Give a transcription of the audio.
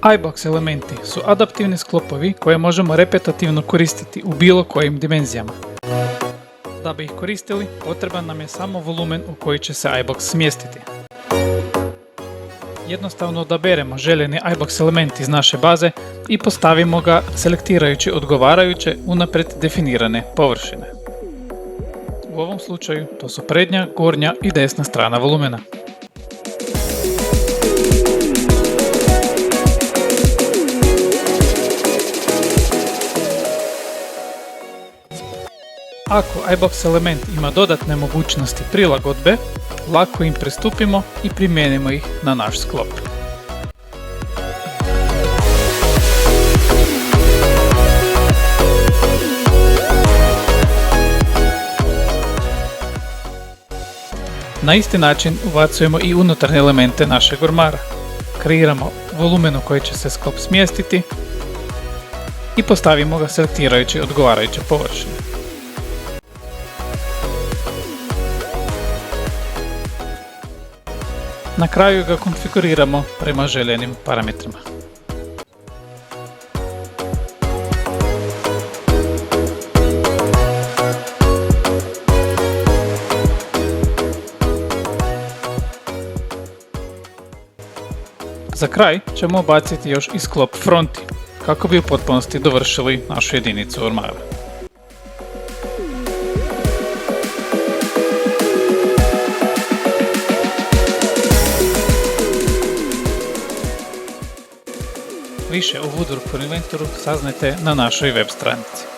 iBox elementi su adaptivni sklopovi koje možemo repetativno koristiti u bilo kojim dimenzijama. Da bi ih koristili, potreban nam je samo volumen u koji će se iBox smjestiti. Jednostavno odaberemo željeni iBox element iz naše baze i postavimo ga selektirajući odgovarajuće unaprijed definirane površine. U ovom slučaju to su prednja, gornja i desna strana volumena. Ako iBox element ima dodatne mogućnosti prilagodbe, lako im pristupimo i primijenimo ih na naš sklop. Na isti način ubacujemo i unutarnje elemente našeg ormara. Kreiramo volumen u koji će se sklop smjestiti i postavimo ga selektirajući odgovarajuće površine. Na kraju ga konfiguriramo prema željenim parametrima. Za kraj ćemo ubaciti još i sklop fronti, kako bi u potpunosti dovršili našu jedinicu ormara. Više o Woodwork for Inventoru saznajte na našoj web stranici.